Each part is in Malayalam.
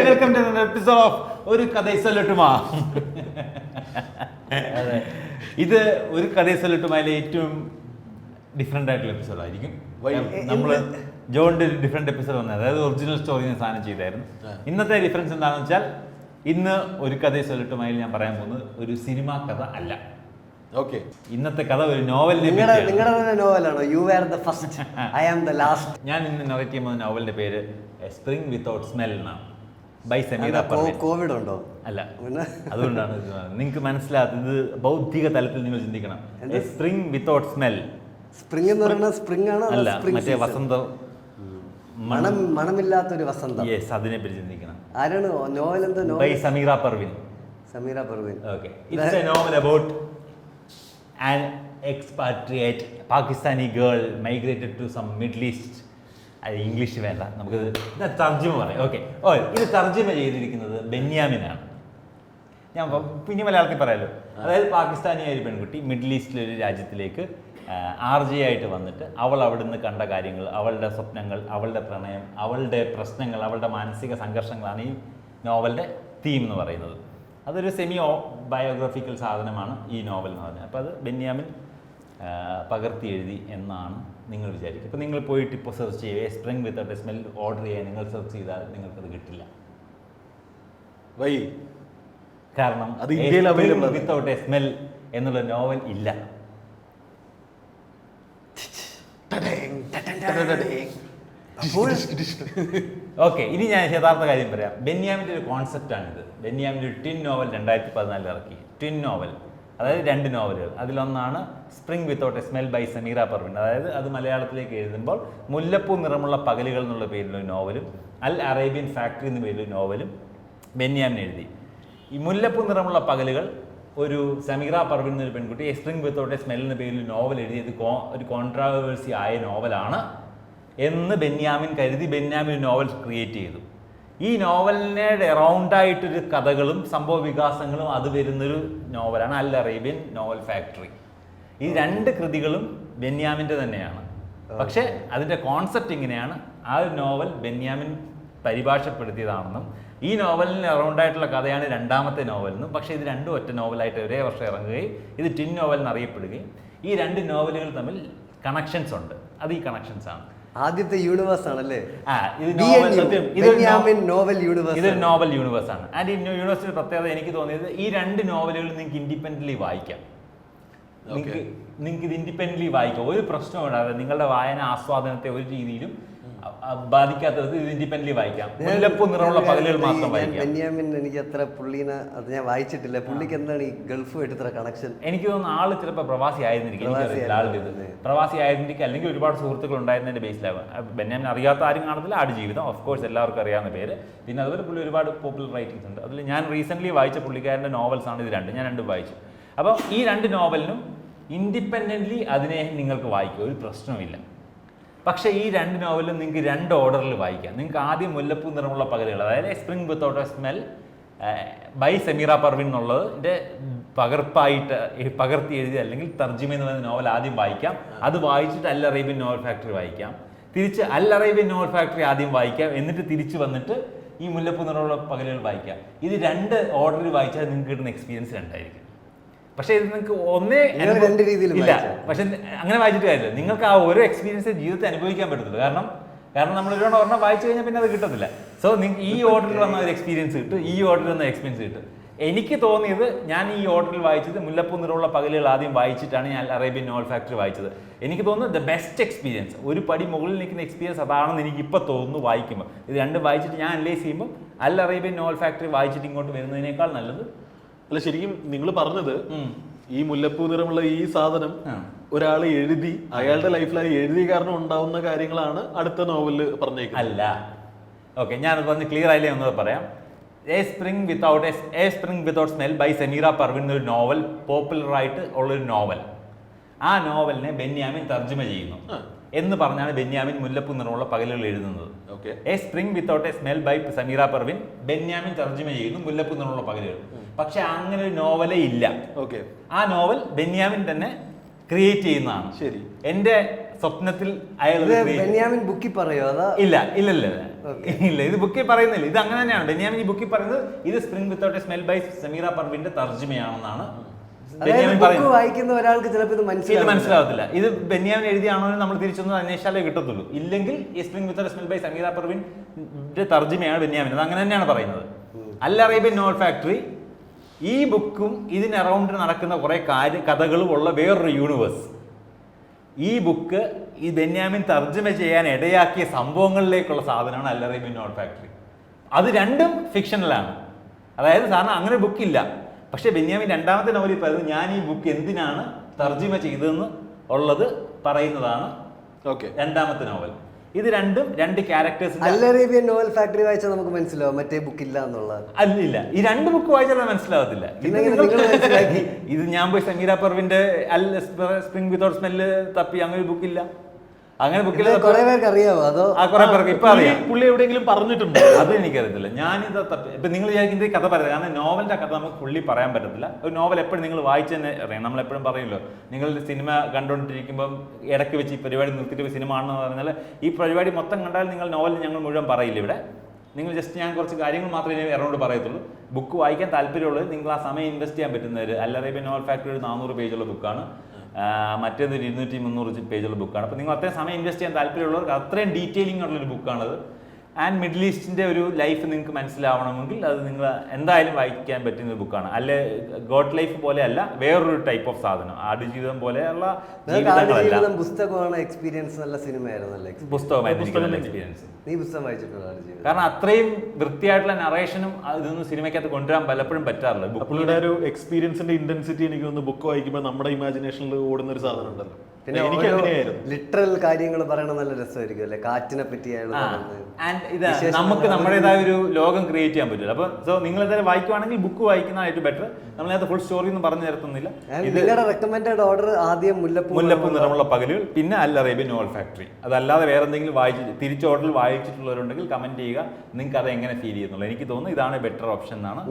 വെൽക്കം ടു എപ്പിസോഡ് ഓഫ് ഒരു കഥ സൊല്ലട്ടുമാ. ഇത് ഒരു കഥ സൊല്ലട്ടുമായിലെ ഏറ്റവും ഡിഫറെൻ്റ് ആയിട്ടുള്ള എപ്പിസോഡ് ആയിരിക്കും. നമ്മൾ ജോണിൻ്റെ ഒരു ഡിഫറെൻറ്റ് എപ്പിസോഡ് വന്നത്, അതായത് ഒറിജിനൽ സ്റ്റോറി സാധനം ചെയ്തായിരുന്നു. ഇന്നത്തെ ഡിഫറൻസ് എന്താണെന്ന് വെച്ചാൽ, ഇന്ന് ഒരു കഥ സൊല്ലട്ടുമായിൽ ഞാൻ പറയാൻ പോകുന്നത് ഒരു സിനിമാ കഥ അല്ല. ഓക്കെ, ഇന്നത്തെ കഥ ഒരു നോവലിനെ നിങ്ങളുടെ നോവലാണോ? You are the first, I am the last. ഞാൻ ഇന്ന് നറേറ്റ് ചെയ്യുന്ന നോവലിന്റെ പേര് സ്പ്രിംഗ് വിത്തൗട്ട് സ്മെൽ എന്നാണ്, ബൈ സമീറ പർവീൻ. കോവിഡ് ഉണ്ടോ? അല്ല, അതുകൊണ്ടാണ് നിങ്ങൾക്ക് മനസ്സിലാത്തത്. ബൗദ്ധിക തലത്തിൽ നിങ്ങൾ ചിന്തിക്കണം. Spring without smell. സ്പ്രിംഗ് എന്ന് പറയുന്നത് സ്പ്രിംഗ് ആണോ? അല്ല, മറ്റേ വസന്തം, മണമില്ലാത്തൊരു വസന്തം. യെസ്, അതിനെ പറ്റി ചിന്തിക്കണം. ആരാണ് നോവൽ? എന്താ novel? By Sameera Parveen. Sameera Parveen. Okay, it's a novel about an expatriate Pakistani girl migrated to some Middle East. English വേണ്ട, നമുക്ക് തർജ്ജമ പറയാം. ഓക്കെ, ഇത് തർജ്ജമ ചെയ്തിരിക്കുന്നത് ബെന്യാമിനാണ്. ഞാൻ പിന്നെ മലയാളത്തിൽ പറയാമല്ലോ. അതായത് പാകിസ്ഥാനിയായ ഒരു പെൺകുട്ടി മിഡിൽ ഈസ്റ്റിലെ ഒരു രാജ്യത്തിലേക്ക് RJ ആയിട്ട് വന്നിട്ട് അവൾ അവിടുന്ന് കണ്ട കാര്യങ്ങൾ, അവളുടെ സ്വപ്നങ്ങൾ, അവളുടെ പ്രണയം, അവളുടെ പ്രശ്നങ്ങൾ, അവളുടെ മാനസിക സംഘർഷങ്ങളാണ് ഈ നോവലിൻ്റെ തീം എന്ന് പറയുന്നത്. അതൊരു സെമി ബയോഗ്രഫിക്കൽ സാധനമാണ് ഈ നോവൽ എന്ന് പറഞ്ഞാൽ. അപ്പോൾ അത് ബെന്യാമിൻ പകർത്തി എഴുതി എന്നാണ് നിങ്ങൾ വിചാരിക്കുക. ഇപ്പോൾ നിങ്ങൾ പോയിട്ട് ഇപ്പോൾ സെർച്ച് ചെയ്യുക, spring without a smell order ചെയ്യാൻ നിങ്ങൾ സെർച്ച് ചെയ്താൽ നിങ്ങൾക്കത് കിട്ടില്ല. വൈ? കാരണം അത് ഇന്ത്യയിൽ അവൈലബിൾ വിത്തൗട്ട് എ സ്മെൽ എന്നുള്ള നോവൽ ഇല്ല. ഓക്കെ, ഇനി ഞാൻ യഥാർത്ഥ കാര്യം പറയാം. ബെന്യാമിൻ്റെ ഒരു കോൺസെപ്റ്റാണിത്. ബെന്യാമിൻ്റെ ഒരു ട്വിൻ നോവൽ 2014 ഇറക്കി. ട്വിൻ നോവൽ, അതായത് 2 നോവലുകൾ. അതിലൊന്നാണ് spring without a smell by Sameera Parveen. അതായത് അത് മലയാളത്തിലേക്ക് എഴുതുമ്പോൾ മുല്ലപ്പൂ നിറമുള്ള പകലുകൾ എന്നുള്ള പേരിലൊരു നോവലും അൽ അറേബ്യൻ ഫാക്ടറി എന്ന പേരിലൊരു നോവലും ബെന്യാമിൻ എഴുതി. ഈ മുല്ലപ്പൂ നിറമുള്ള പകലുകൾ ഒരു സമീറ പർവീൻ എന്നൊരു പെൺകുട്ടി സ്പ്രിംഗ് വിത്തൗട്ട് എ സ്മെൽ എന്ന പേരിൽ നോവൽ എഴുതിയത് ഒരു കോൺട്രാവേഴ്സി ആയ നോവലാണ് എന്ന് ബെന്യാമിൻ കരുതി ബെന്യാമിൻ നോവൽ ക്രിയേറ്റ് ചെയ്തു. ഈ നോവലിനെ അറൗണ്ടായിട്ടൊരു കഥകളും സംഭവ വികാസങ്ങളും അത് വരുന്നൊരു നോവലാണ് അൽ അറേബ്യൻ നോവൽ ഫാക്ടറി. ഈ 2 കൃതികളും ബെന്യാമിൻ്റെ തന്നെയാണ്. പക്ഷേ അതിൻ്റെ കോൺസെപ്റ്റ് ഇങ്ങനെയാണ്. ആ ഒരു നോവൽ ബെന്യാമിൻ പരിഭാഷപ്പെടുത്തിയതാണെന്നും ഈ നോവലിന് അറൗണ്ടായിട്ടുള്ള കഥയാണ് 2ാമത്തെ നോവലെന്നും, പക്ഷേ ഇത് 2 ഒറ്റ നോവലായിട്ട് ഒരേ വർഷം ഇറങ്ങുകയും ഇത് ട്വിൻ നോവൽ എന്നറിയപ്പെടുകയും ഈ 2 നോവലുകൾ തമ്മിൽ കണക്ഷൻസ് ഉണ്ട്. അത് ഈ കണക്ഷൻസ് ആണ്. ആദ്യത്തെ യൂണിവേഴ്സ് ആണല്ലേ നോവൽ യൂണിവേഴ്സ്. ഇതൊരു നോവൽ യൂണിവേഴ്സ് ആണ്. ആൻഡ് ഈ യൂണിവേഴ്സിന്റെ പ്രത്യേകത എനിക്ക് തോന്നിയത്, ഈ 2 നോവലുകൾ നിങ്ങൾക്ക് ഇൻഡിപെൻഡൻ്റ്ലി വായിക്കാം. നിങ്ങൾക്ക് ഇത് ഇൻഡിപെൻഡൻ്റ്ലി വായിക്കാം, ഒരു പ്രശ്നവും ഉണ്ടാകാതെ. നിങ്ങളുടെ വായന ആസ്വാദനത്തെ ഒരു രീതിയിലും ബാധിക്കാത്തത് ഇത് ഇൻഡിപെൻഡൻ്റ്ലി വായിക്കാം. മുല്ലപ്പൂ നിറമുള്ള പകലുകൾ മാത്രം വായിക്കാം. ബെന്യാമിൻ എനിക്ക് അത്ര പുള്ളീനെ അത് ഞാൻ വായിച്ചിട്ടില്ല. പുള്ളിക്ക് എന്താണ് ഈ ഗൾഫുമായിട്ട് ഇത്ര കണക്ഷൻ? എനിക്ക് തോന്നുന്നു ആള് ചിലപ്പോൾ പ്രവാസി ആയിരുന്നിരിക്കും. പ്രവാസി ആയിരുന്നിരിക്കും, അല്ലെങ്കിൽ ഒരുപാട് സുഹൃത്തുക്കൾ ഉണ്ടായിരുന്നതിന്റെ ബേസിലാവും. ബെന്യാമിൻ അറിയാത്ത ആരും കാണത്തില്ല. ആടുജീവിതം ഓഫ് കോഴ്സ് എല്ലാവർക്കും അറിയാവുന്ന പേര്. പിന്നെ അതുപോലെ പുള്ളി ഒരുപാട് പോപ്പുലർ റൈറ്റിംഗ്സ് ഉണ്ട്. അതിൽ ഞാൻ റീസെൻ്റ്ലി വായിച്ച പുള്ളിക്കാരൻ്റെ നോവൽസ് ആണ് ഇത് 2. ഞാൻ 2 വായിച്ചു. അപ്പോൾ ഈ 2 നോവലിനും ഇൻഡിപെൻഡൻ്റ്ലി അതിനെ നിങ്ങൾക്ക് വായിക്കുക, ഒരു പ്രശ്നവുമില്ല. പക്ഷേ ഈ 2 നോവലും നിങ്ങൾക്ക് 2 ഓർഡറിൽ വായിക്കാം. നിങ്ങൾക്ക് ആദ്യം മുല്ലപ്പൂ നിറമുള്ള പകലുകൾ, അതായത് spring without a smell by Sameera Parveen എന്നുള്ളതിൻ്റെ പകർത്തി എഴുതി അല്ലെങ്കിൽ തർജ്ജിമ എന്ന് പറയുന്ന നോവൽ ആദ്യം വായിക്കാം. അത് വായിച്ചിട്ട് അൽ അറേബ്യൻ നോവൽ ഫാക്ടറി വായിക്കാം. തിരിച്ച് അൽ അറേബ്യൻ നോവൽ ഫാക്ടറി ആദ്യം വായിക്കാം, എന്നിട്ട് തിരിച്ച് വന്നിട്ട് ഈ മുല്ലപ്പൂ നിറമുള്ള പകലുകൾ വായിക്കാം. ഇത് 2 ഓർഡറിൽ വായിച്ചാൽ നിങ്ങൾക്ക് കിട്ടുന്ന എക്സ്പീരിയൻസ് 2 ആയിരിക്കും. പക്ഷേ ഇത് നിങ്ങൾക്ക് ഒന്നേ ഇല്ല. പക്ഷെ അങ്ങനെ വായിച്ചിട്ട് കാര്യമില്ല. നിങ്ങൾക്ക് ആ ഓരോ എക്സ്പീരിയൻസ് ജീവിതത്തിൽ അനുഭവിക്കാൻ പറ്റത്തുള്ളൂ. കാരണം നമ്മൾ ഒരുപാട് ഒരെണ്ണം വായിച്ചു കഴിഞ്ഞാൽ പിന്നെ അത് കിട്ടത്തില്ല. സോ നിങ്ങൾക്ക് ഈ ഓർഡറിൽ വന്ന ഒരു എക്സ്പീരിയൻസ് കിട്ടും, ഈ ഓർഡറിൽ വന്ന എക്സ്പീരിയൻസ് കിട്ടും. എനിക്ക് തോന്നിയത്, ഞാൻ ഈ ഓർഡറിൽ വായിച്ചത് മുല്ലപ്പൂ നിറമുള്ള പകലുകൾ ആദ്യം വായിച്ചിട്ടാണ് ഞാൻ അറേബ്യൻ നോവൽ ഫാക്ടറി വായിച്ചത്. എനിക്ക് തോന്നുന്നത് ദ ബെസ്റ്റ് എക്സ്പീരിയൻസ്, ഒരു പടി മുകളിൽ നിൽക്കുന്ന എക്സ്പീരിയൻസ് അതാണെന്ന് എനിക്ക് ഇപ്പോൾ തോന്നുന്നു വായിക്കുമ്പോൾ. ഇത് 2 വായിച്ചിട്ട് ഞാൻ അനലൈസ് ചെയ്യുമ്പോൾ അൽ അറേബ്യൻ നോവൽ ഫാക്ടറി വായിച്ചിട്ട് ഇങ്ങോട്ട് വരുന്നതിനേക്കാൾ നല്ലത്. അല്ല, ശരിക്കും നിങ്ങൾ പറഞ്ഞത് ഈ മുല്ലപ്പൂ നിറമുള്ള ഈ സാധനം ഒരാൾ എഴുതി അയാളുടെ ലൈഫിലായി എഴുതിയ കാരണം ഉണ്ടാവുന്ന കാര്യങ്ങളാണ് അടുത്ത നോവലിൽ പറഞ്ഞേക്കുന്നത്. അല്ല, ഓക്കെ, ഞാനത് പറഞ്ഞ് ക്ലിയർ ആയില്ലേ ഒന്നത് പറയാം. A spring without smell by Sameera Parveen എന്നൊരു നോവൽ പോപ്പുലറായിട്ട് ഉള്ളൊരു നോവൽ. ആ നോവലിനെ ബെന്യാമിൻ തർജ്ജമ ചെയ്യുന്നു എന്ന് പറഞ്ഞാണ് ബെന്യാമിൻ മുല്ലപ്പൂ നിറമുള്ള പകലുകൾ എഴുതുന്നത്. A spring without a smell by Sameera Parveen Benyamin തർജ്ജമ ചെയ്യുന്നു മുല്ലപ്പൂ നിറമുള്ള പകലുകൾ. പക്ഷെ അങ്ങനെ ഒരു നോവലേ ഇല്ല. ആ നോവൽ ബെന്യാമിൻ തന്നെ ക്രിയേറ്റ് ചെയ്യുന്നതാണ്. ശരി, എന്റെ സ്വപ്നത്തിൽ അയാൾ ബെന്യാമിൻ ബുക്കിൽ പറയോ? ഇല്ല, ഇല്ല, ഇത് ബുക്കിൽ പറയുന്നില്ല. ഇത് അങ്ങനെ തന്നെയാണ്. ബെന്യാമിൻ ഈ ബുക്കിൽ പറയുന്നത് ഇത് spring without a smell by Sameera പർവീന്റെ തർജ്ജിമയാണെന്നാണ് ബെന്യാമിൻ പറയുന്നത്. വായിക്കുന്ന ഒരാൾക്ക് ചിലപ്പോൾ ഇത് മനസ്സിലാവത്തില്ല. ഇത് ബെന്യാമിൻ എഴുതിയാണോ നമ്മൾ തിരിച്ചൊന്നും അന്വേഷിച്ചാലേ കിട്ടത്തുള്ളൂ. ഇല്ലെങ്കിൽ ഈ spring without smell by Sameera പർവീന്റെ തർജ്ജിമയാണ് ബെന്യാമിൻ. അത് അങ്ങനെ തന്നെയാണ് പറയുന്നത്. അൽ അറേബ്യൻ നോവൽ ഫാക്ടറി ഈ ബുക്കും ഇതിന് അറൗണ്ട് നടക്കുന്ന കുറെ കഥകളും ഉള്ള വേറൊരു യൂണിവേഴ്സ്. ഈ ബുക്ക് ഈ ബെന്യാമിൻ തർജ്ജമ ചെയ്യാൻ ഇടയാക്കിയ സംഭവങ്ങളിലേക്കുള്ള സാധനമാണ് അൽ അറേബ്യൻ നോവൽ ഫാക്ടറി. അത് രണ്ടും ഫിക്ഷണലാണ്. അതായത് സാറിന് അങ്ങനെ ബുക്കില്ല. പക്ഷെ ബെന്യാമിൻ രണ്ടാമത്തെ നോവലിൽ പറയുന്നത് ഞാൻ ഈ ബുക്ക് എന്തിനാണ് തർജ്ജമ ചെയ്തതെന്ന് ഉള്ളത് പറയുന്നതാണ് രണ്ടാമത്തെ നോവൽ. ഇത് രണ്ടും രണ്ട് ക്യാരക്ടേഴ്സ്. അൽ അറേബ്യൻ നോവൽ ഫാക്ടറി വായിച്ചാൽ നമുക്ക് മനസ്സിലാവും മറ്റേ ബുക്ക് ഇല്ല എന്നുള്ളത്. അല്ലില്ല, ഈ രണ്ട് ബുക്ക് വായിച്ചാൽ മനസ്സിലാവത്തില്ല. ഇത് ഞാൻ പോയി സമീറ പർവീന്റെ അൽ സ്പ്രിംഗ് വിത്തൗട്ട് സ്മെല്ല് തപ്പി അങ്ങനെ ഒരു ബുക്കില്ല. അങ്ങനെ ബുക്കിൽ കുറെ പേർക്ക് അറിയാവോ? അതോ കുറെ പേർക്ക് ഇപ്പൊ അറിയാം. പുള്ളി എവിടെയെങ്കിലും പറഞ്ഞിട്ടുണ്ട്? അത് എനിക്കറിയത്തില്ല. ഞാനിത് ഇപ്പൊ നിങ്ങൾ വിചാരിക്കുന്നത് കഥ പറയാം. കാരണം നോവലിന്റെ കഥ നമുക്ക് പുള്ളി പറയാൻ പറ്റത്തില്ല. ഒരു നോവൽ എപ്പോഴും നിങ്ങൾ വായിച്ചു തന്നെ അറിയാം. നമ്മൾ എപ്പോഴും പറയുമല്ലോ, നിങ്ങൾ സിനിമ കണ്ടുകൊണ്ടിരിക്കുമ്പോൾ ഇടയ്ക്ക് വെച്ച് ഈ പരിപാടി നിർത്തിയിട്ട് സിനിമ ആണെന്ന് പറഞ്ഞാൽ ഈ പരിപാടി മൊത്തം കണ്ടാൽ നിങ്ങൾ നോവൽ ഞങ്ങൾ മുഴുവൻ പറയില്ല ഇവിടെ. നിങ്ങൾ ജസ്റ്റ് ഞാൻ കുറച്ച് കാര്യങ്ങൾ മാത്രമേ അറൗണ്ട് പറയത്തുള്ളൂ. ബുക്ക് വായിക്കാൻ താല്പര്യമുള്ളത് നിങ്ങൾ ആ സമയം ഇൻവെസ്റ്റ് ചെയ്യാൻ പറ്റുന്നവർ. അൽ അറേബ്യൻ നോവൽ ഫാക്ടറി ഒരു 400 പേജുള്ള ബുക്കാണ്. മറ്റേത് 200-300 പേജുള്ള ബുക്കാണ്. അപ്പോൾ നിങ്ങൾ അത്രയും സമയം ഇൻവെസ്റ്റ് ചെയ്യാൻ താല്പര്യമുള്ളവർക്ക് അത്രയും ഡീറ്റെയിലിംഗ് ഉള്ളൊരു ബുക്കാണത്. ആൻഡ് മിഡിൽ ഈസ്റ്റിൻ്റെ ഒരു ലൈഫ് നിങ്ങൾക്ക് മനസ്സിലാവണമെങ്കിൽ അത് നിങ്ങൾ എന്തായാലും വായിക്കാൻ പറ്റുന്ന ഒരു ബുക്കാണ്. അല്ലെ ഗോഡ് ലൈഫ് പോലെ അല്ല, വേറൊരു ടൈപ്പ് ഓഫ് സാധനം. ആടുജീവിതം പോലെയുള്ള പുസ്തകമാണ് എക്സ്പീരിയൻസ്. നല്ല സിനിമയായിരുന്നു. പുസ്തകമായിരുന്നു എക്സ്പീരിയൻസ്. നീ പുസ്തകം വായിച്ചിട്ടുണ്ടോ? കാരണം അത്രയും വൃത്തിയായിട്ടുള്ള നറേഷനും ഇതൊന്നും സിനിമയ്ക്കകത്ത് കൊണ്ടുവരാൻ പലപ്പോഴും പറ്റാറില്ല. പുള്ളിയുടെ ഒരു എക്സ്പീരിയൻസിന്റെ ഇന്റൻസിറ്റി എനിക്ക് തോന്നുന്നു ബുക്ക് വായിക്കുമ്പോൾ നമ്മുടെ ഇമാജിനേഷനിൽ ഓടുന്ന ഒരു സാധനം ഉണ്ടല്ലോ. പിന്നെ ലിറ്ററൽ കാര്യങ്ങൾ പറയണ നല്ല രസമായിരിക്കും അല്ലെ? കാറ്റിനെ പറ്റിയാണ്. നമുക്ക് നമ്മുടേതായ ഒരു ലോകം ക്രിയേറ്റ് ചെയ്യാൻ പറ്റില്ല. അപ്പൊ സോ നിങ്ങൾ എന്തായാലും വായിക്കുവാണെങ്കിൽ ബുക്ക് വായിക്കുന്നതാണ് ഏറ്റവും ബെറ്റർ. നമ്മളത് ഫുൾ സ്റ്റോറി ഒന്നും പറഞ്ഞു തരത്തുന്നില്ല. നിങ്ങളുടെ റെക്കമെൻഡഡ് ഓർഡർ ആദ്യം മുല്ലപ്പൂ നിറമുള്ള പകലുകൾ, പിന്നെ അൽ അറേബ്യൻ നോവൽ ഫാക്ടറി. അതല്ലാതെ വേറെ എന്തെങ്കിലും തിരിച്ച് ഓർഡർ വായിച്ചിട്ടുള്ളവരുണ്ടെങ്കിൽ കമന്റ് ചെയ്യുക. നിങ്ങൾക്ക് അത് എങ്ങനെ ഫീൽ ചെയ്യുന്നുള്ളൂ. എനിക്ക് തോന്നുന്നു ഇതാണ് ബെറ്റർ ഓപ്ഷൻ എന്നാണ്.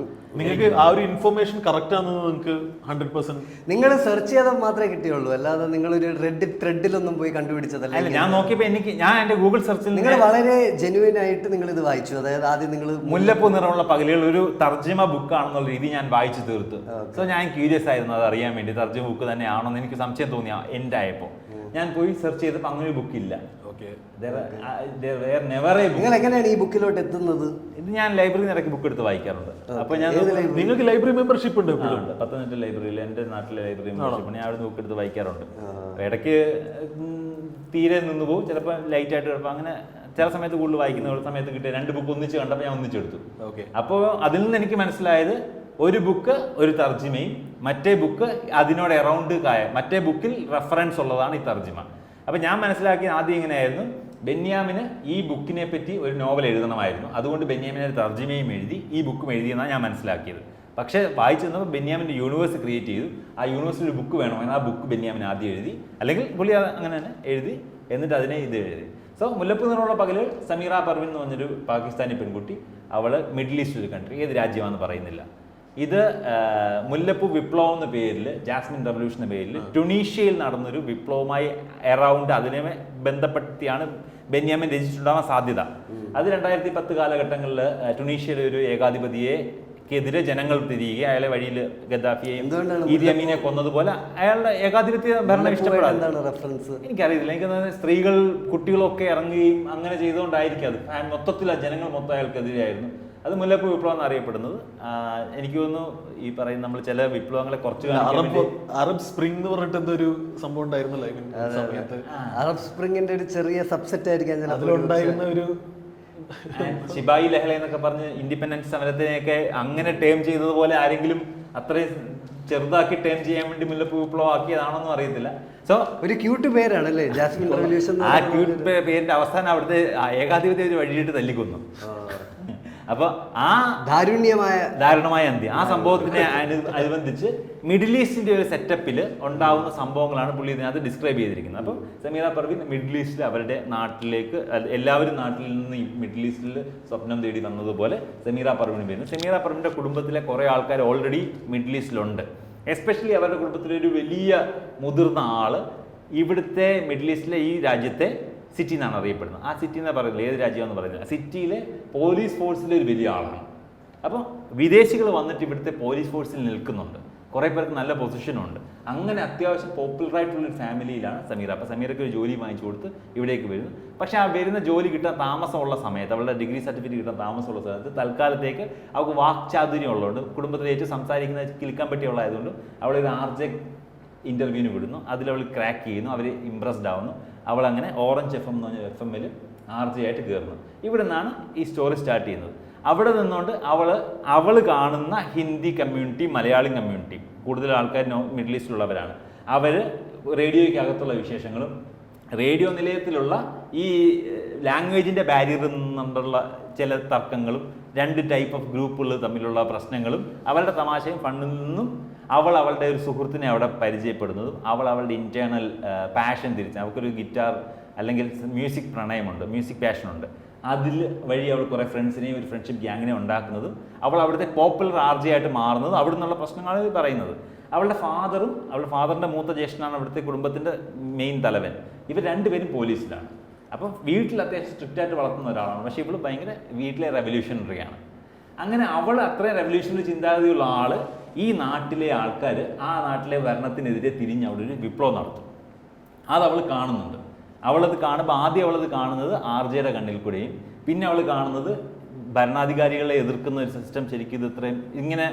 നിങ്ങൾക്ക് ആ ഒരു ഇൻഫർമേഷൻ കറക്റ്റ് ആണെന്ന് നിങ്ങൾക്ക് 100% നിങ്ങൾ സെർച്ച് ചെയ്താൽ മാത്രമേ കിട്ടിയുള്ളൂ. അല്ലാതെ നിങ്ങളൊരു റെഡിറ്റ് ത്രെഡിലൊന്നും പോയി കണ്ടുപിടിച്ചതല്ല. ഞാൻ നോക്കിയപ്പോൾ ഞാൻ എന്റെ ഗൂഗിൾ സെർച്ചിൽ നിങ്ങൾ വളരെ ജെന്യുവൻ ആയിട്ട് നിങ്ങൾ ഇത് വായിച്ചു. അതായത് ആദ്യം നിങ്ങൾ മുല്ലപ്പൂ നിറമുള്ള പകലുകൾ ഒരു തർജ്ജിമ ബുക്ക് ആണെന്നുള്ള രീതി ഞാൻ വായിച്ചു തീർത്തു. സോ ഞാൻ ക്യൂരിയസ് ആയിരുന്നു അത് അറിയാൻ വേണ്ടി. തർജ്ജിമ ബുക്ക് തന്നെ ആണെന്ന് എനിക്ക് സംശയം തോന്നിയ എൻഡ് ആയപ്പോൾ ഞാൻ പോയി സെർച്ച് ചെയ്തപ്പോൾ അങ്ങനെ ഒരു ബുക്കില്ല. നിങ്ങൾ എങ്ങനെയാണ് ഈ ബുക്കിലോട്ട് എത്തുന്നത്? ഇത് ഞാൻ ലൈബ്രറിയിൽ ഇടയ്ക്ക് ബുക്ക് എടുത്ത് വായിക്കാറുണ്ട്. അപ്പൊ ഞാൻ നിങ്ങൾക്ക് ലൈബ്രറി മെമ്പർഷിപ്പ് ഉണ്ട്? പത്തനംതിട്ട ലൈബ്രറിയിൽ, എന്റെ നാട്ടിലെ ലൈബ്രറി മെമ്പർഷിപ്പ് ഞാൻ അവിടെ ബുക്ക് എടുത്ത് വായിക്കാറുണ്ട്. ഇടയ്ക്ക് തീരെ നിന്ന് പോകും, ചിലപ്പോൾ ലൈറ്റ് ആയിട്ട് കിടപ്പം. അങ്ങനെ ചില സമയത്ത് കൂടുതൽ വായിക്കുന്ന സമയത്ത് കിട്ടിയ 2 ബുക്ക് ഒന്നിച്ച് കണ്ടപ്പോൾ ഞാൻ ഒന്നിച്ചെടുത്തു. അപ്പോൾ അതിൽ നിന്ന് എനിക്ക് മനസ്സിലായത് ഒരു ബുക്ക് ഒരു തർജ്ജിമയും മറ്റേ ബുക്ക് അതിനോട് എറൗണ്ട് മറ്റേ ബുക്കിൽ റെഫറൻസ് ഉള്ളതാണ് ഈ തർജ്ജിമ. അപ്പം ഞാൻ മനസ്സിലാക്കിയ ആദ്യം ഇങ്ങനെയായിരുന്നു, ബെന്യാമിന് ഈ ബുക്കിനെ പറ്റി ഒരു നോവൽ എഴുതണമായിരുന്നു. അതുകൊണ്ട് ബെന്യാമിന് ഒരു തർജ്ജിമയും എഴുതി ഈ ബുക്കും എഴുതിയെന്നാണ് ഞാൻ മനസ്സിലാക്കിയത്. പക്ഷേ വായിച്ചു തന്നപ്പോൾ ബെന്യാമിൻ്റെ യൂണിവേഴ്സ് ക്രിയേറ്റ് ചെയ്തു. ആ യൂണിവേഴ്സിൽ ഒരു ബുക്ക് വേണമെങ്കിൽ ആ ബുക്ക് ബെന്യാമിൻ ആദ്യം എഴുതി, അല്ലെങ്കിൽ പുള്ളി അങ്ങനെ തന്നെ എഴുതി, എന്നിട്ട് അതിനെ ഇത് എഴുതി. സോ മുല്ലപ്പൂ നിറമുള്ള പകല് സമീറ പർവീൻ എന്ന് പറഞ്ഞൊരു പാകിസ്ഥാനി പെൺകുട്ടി. അവൾ മിഡിൽ ഈസ്റ്റ് ഒരു കൺട്രി, ഏത് രാജ്യമാണെന്ന് പറയുന്നില്ല. ഇത് മുല്ലപ്പൂ വിപ്ലവം എന്ന പേരിൽ, ജാസ്മിൻ റെവല്യൂഷൻ എന്ന പേരിൽ ടുണീഷ്യയിൽ നടന്നൊരു വിപ്ലവവുമായി അറൗണ്ട് അതിനെ ബന്ധപ്പെടുത്തിയാണ് ബെന്യാമിൻ രചിച്ചിട്ടുണ്ടാവാൻ സാധ്യത. അത് 2010 കാലഘട്ടങ്ങളിൽ ടുണീഷ്യയിലെ ഒരു ഏകാധിപതിയെക്കെതിരെ ജനങ്ങൾ തിരിയുക, അയാളെ വഴിയിൽ ഗദ്ദാഫിയെയും ഈദി അമീനെ കൊന്നതുപോലെ അയാളുടെ ഏകാധിപത്യ ഭരണം ഇഷ്ടപ്പെടാതെ. എനിക്കറിയില്ല, എനിക്ക് സ്ത്രീകൾ കുട്ടികളൊക്കെ ഇറങ്ങുകയും അങ്ങനെ ചെയ്തുകൊണ്ടായിരിക്കും. അത് മൊത്തത്തിൽ ജനങ്ങൾ മൊത്തം അയാൾക്കെതിരെയായിരുന്നു. അത് മുല്ലപ്പൂ വിപ്ലവം എന്നറിയപ്പെടുന്നത്. എനിക്ക് തോന്നുന്നു ഈ പറയുന്ന നമ്മൾ ചില വിപ്ലവങ്ങളെ കുറച്ച് അറബ് സ്പ്രിംഗ് എന്ന് പറഞ്ഞിട്ട് എന്തൊരു സംഭവം ഉണ്ടായിരുന്നല്ലോ സമയത്ത്. അറബ് സ്പ്രിംഗിന്റെ ഒരു ചെറിയ സബ്സെറ്റ് ആയിരിക്കും അതിലുണ്ടായിരുന്ന ഒരു ശിബായി ലഹള എന്നൊക്കെ പറഞ്ഞ് ഇൻഡിപെൻഡൻസ് സമരത്തിനെയൊക്കെ അങ്ങനെ ടേം ചെയ്തതുപോലെ ആരെങ്കിലും അത്രയും ചെറുതാക്കി ടേം ചെയ്യാൻ വേണ്ടി മുല്ലപ്പൂ വിപ്ലവം ആക്കിയതാണോന്നും അറിയത്തില്ല. സോ ഒരു ക്യൂട്ട് പേരാണ് അല്ലേ ജാസ്മിൻ റെവല്യൂഷൻ. ആ ക്യൂട്ട് പേരിന്റെ അവസാനം അവിടുത്തെ ഏകാധിപത്യ ഒരു വഴിയിട്ട് തല്ലിക്കൊന്നു. അപ്പൊ ആ ദാരുണമായ അന്ത്യം, ആ സംഭവത്തിനെ അനുബന്ധിച്ച് മിഡിൽ ഈസ്റ്റിന്റെ ഒരു സെറ്റപ്പിൽ ഉണ്ടാവുന്ന സംഭവങ്ങളാണ് പുള്ളി ഇതിനകത്ത് ഡിസ്ക്രൈബ് ചെയ്തിരിക്കുന്നത്. അപ്പം സമീറ പർവീൻ മിഡിൽ ഈസ്റ്റിൽ അവരുടെ നാട്ടിലേക്ക്, എല്ലാവരും നാട്ടിൽ നിന്ന് ഈ മിഡിൽ ഈസ്റ്റിൽ സ്വപ്നം തേടി വന്നതുപോലെ സമീറ പർവീൻ വരുന്നു. സമീറ പർവീൻ്റെ കുടുംബത്തിലെ കുറേ ആൾക്കാർ ഓൾറെഡി മിഡിൽ ഈസ്റ്റിലുണ്ട്. എസ്പെഷ്യലി അവരുടെ കുടുംബത്തിലെ ഒരു വലിയ മുതിർന്ന ആള് ഇവിടുത്തെ മിഡിൽ ഈസ്റ്റിലെ ഈ രാജ്യത്തെ സിറ്റി എന്നാണ് അറിയപ്പെടുന്നത്. ആ സിറ്റി എന്ന് പറയുന്നത് ഏത് രാജ്യമെന്ന് പറയുന്നില്ല, സിറ്റിയിലെ പോലീസ് ഫോഴ്സിലെ ഒരു വലിയ ആളാണ്. അപ്പോൾ വിദേശികൾ വന്നിട്ട് ഇവിടുത്തെ പോലീസ് ഫോഴ്സിൽ നിൽക്കുന്നുണ്ട്, കുറേ പേർക്ക് നല്ല പൊസിഷനുണ്ട്. അങ്ങനെ അത്യാവശ്യം പോപ്പുലറായിട്ടുള്ളൊരു ഫാമിലിയിലാണ് സമീറ. അപ്പോൾ സമീറയ്ക്ക് ഒരു ജോലി വാങ്ങിച്ചു കൊടുത്ത് ഇവിടേക്ക് വരുന്നു. പക്ഷേ ആ വരുന്ന ജോലി കിട്ടാൻ താമസമുള്ള സമയത്ത്, അവളുടെ ഡിഗ്രി സർട്ടിഫിക്കറ്റ് കിട്ടാൻ താമസമുള്ള സമയത്ത് തൽക്കാലത്തേക്ക് അവൾക്ക് വാക്ചാതുര്യം ഉള്ളതുകൊണ്ട്, കുടുംബത്തിലേക്ക് സംസാരിക്കുന്നത് കിളിക്കാൻ പറ്റിയുള്ളതായതുകൊണ്ട് അവളൊരു RJ ഇൻ്റർവ്യൂവിന് വിടുന്നു. അതിലവൾ ക്രാക്ക് ചെയ്യുന്നു, അവർ ഇമ്പ്രസ്ഡ് ആവുന്നു. അവളങ്ങനെ ഓറഞ്ച് FM എന്ന് പറഞ്ഞ FM-ൽ RJ ആയിട്ട് കയറുന്നു. ഇവിടെ നിന്നാണ് ഈ സ്റ്റോറി സ്റ്റാർട്ട് ചെയ്യുന്നത്. അവിടെ നിന്നുകൊണ്ട് അവൾ കാണുന്ന ഹിന്ദി കമ്മ്യൂണിറ്റി, മലയാളം കമ്മ്യൂണിറ്റി, കൂടുതൽ ആൾക്കാർ മിഡിൽ ഈസ്റ്റിലുള്ളവരാണ്. അവർ റേഡിയോയ്ക്കകത്തുള്ള വിശേഷങ്ങളും റേഡിയോ നിലയത്തിലുള്ള ഈ ലാംഗ്വേജിൻ്റെ ബാരിയറിൽ നിന്നുള്ള ചില തർക്കങ്ങളും, 2 ടൈപ്പ് ഓഫ് ഗ്രൂപ്പുകൾ തമ്മിലുള്ള പ്രശ്നങ്ങളും, അവരുടെ തമാശയും ഫണ്ടിൽ നിന്നും അവളുടെ ഒരു സുഹൃത്തിനെ അവിടെ പരിചയപ്പെടുന്നതും, അവളുടെ ഇൻറ്റേർണൽ പാഷൻ തിരിച്ച്, അവൾക്കൊരു ഗിറ്റാർ അല്ലെങ്കിൽ മ്യൂസിക് പ്രണയമുണ്ട്, മ്യൂസിക് പാഷനുണ്ട്, അതിൽ വഴി അവൾ കുറേ ഫ്രണ്ട്സിനെയും ഒരു ഫ്രണ്ട്ഷിപ്പ് ഗ്യാങ്ങിനെ ഉണ്ടാക്കുന്നതും, അവൾ അവിടുത്തെ പോപ്പുലർ RJ ആയിട്ട് മാറുന്നതും, അവിടെ നിന്നുള്ള പ്രശ്നങ്ങളാണ് പറയുന്നത്. അവളുടെ ഫാദറിൻ്റെ മൂത്ത ജ്യേഷ്ഠനാണ് അവിടുത്തെ കുടുംബത്തിൻ്റെ മെയിൻ തലവൻ. ഇവർ 2 പേരും പോലീസിലാണ്. അപ്പം വീട്ടിൽ അത്യാവശ്യം സ്ട്രിക്റ്റായിട്ട് വളർത്തുന്ന ഒരാളാണ്. പക്ഷേ ഇവൾ ഭയങ്കര വീട്ടിലെ റെവല്യൂഷണറിയാണ്. അങ്ങനെ അവൾ അത്രയും റെവല്യൂഷണറി ചിന്താഗതിയുള്ള ആൾ ഈ നാട്ടിലെ ആൾക്കാർ ആ നാട്ടിലെ ഭരണത്തിനെതിരെ തിരിഞ്ഞ് അവിടെ ഒരു വിപ്ലവം നടത്തും. അത് അവൾ കാണുന്നുണ്ട്. അവളത് കാണുമ്പോൾ ആദ്യം അവളത് കാണുന്നത് RJയുടെ കണ്ണിൽ കൂടെയും, പിന്നെ അവൾ കാണുന്നത് ഭരണാധികാരികളെ എതിർക്കുന്ന ഒരു സിസ്റ്റം. ശരിക്കും ഇത് ഇത്രയും ഇങ്ങനെ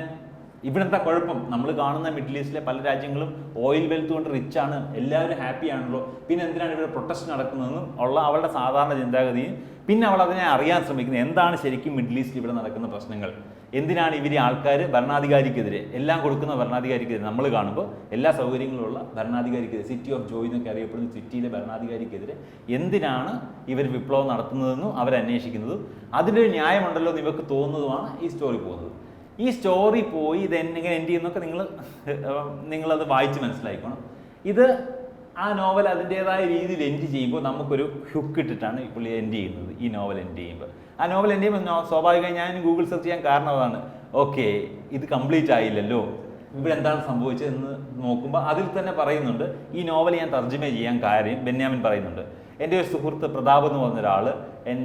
ഇവിടുത്തെ കുഴപ്പം, നമ്മൾ കാണുന്ന മിഡിൽ ഈസ്റ്റിലെ പല രാജ്യങ്ങളും ഓയിൽ വെൽത്ത് കൊണ്ട് റിച്ചാണ്, എല്ലാവരും ഹാപ്പി ആണല്ലോ, പിന്നെ എന്തിനാണ് ഇവിടെ പ്രൊട്ടസ്റ്റ് നടക്കുന്നതെന്നും ഉള്ള അവളുടെ സാധാരണ ചിന്താഗതിയും, പിന്നെ അവൾ അതിനെ അറിയാൻ ശ്രമിക്കുന്നത് എന്താണ് ശരിക്കും മിഡിൽ ഈസ്റ്റിൽ ഇവിടെ നടക്കുന്ന പ്രശ്നങ്ങൾ, എന്തിനാണ് ഇവർ ആൾക്കാർ ഭരണാധികാരിക്കെതിരെ, എല്ലാം കൊടുക്കുന്ന ഭരണാധികാരിക്കെതിരെ, നമ്മൾ കാണുമ്പോൾ എല്ലാ സൗകര്യങ്ങളുള്ള ഭരണാധികാരിക്കെതിരെ, സിറ്റി ഓഫ് ജോയ് എന്നൊക്കെ അറിയപ്പെടുന്ന സിറ്റിയിലെ ഭരണാധികാരിക്കെതിരെ എന്തിനാണ് ഇവർ വിപ്ലവം നടത്തുന്നതെന്നും അവരന്വേഷിക്കുന്നതും അതിൻ്റെ ന്യായമുണ്ടല്ലോ എന്ന് ഇവർക്ക് തോന്നുന്നതുമാണ് ഈ സ്റ്റോറി പോകുന്നത്. ഈ സ്റ്റോറി പോയി ഇത് എങ്ങനെ എൻഡ് ചെയ്യുന്നൊക്കെ നിങ്ങളത് വായിച്ച് മനസ്സിലാക്കണം. ഇത് ആ നോവൽ അതിൻ്റേതായ രീതിയിൽ എൻഡ് ചെയ്യുമ്പോൾ നമുക്കൊരു ഹുക്ക് ഇട്ടിട്ടാണ് ഇപ്പോൾ എൻഡ് ചെയ്യുന്നത്. ഈ നോവൽ എൻഡ് ചെയ്യുമ്പോൾ സ്വാഭാവികമായി ഞാൻ ഗൂഗിൾ സെർച്ച് ചെയ്യാൻ കാരണം അതാണ്. ഓക്കെ, ഇത് കംപ്ലീറ്റ് ആയില്ലല്ലോ, ഇവിടെ എന്താണ് സംഭവിച്ചതെന്ന് നോക്കുമ്പോൾ അതിൽ തന്നെ പറയുന്നുണ്ട്. ഈ നോവൽ ഞാൻ തർജ്ജമ ചെയ്യാൻ കാര്യം ബെന്യാമിൻ പറയുന്നുണ്ട്. എൻ്റെ ഒരു സുഹൃത്ത് പ്രതാപ് എന്ന് പറഞ്ഞ ഒരാൾ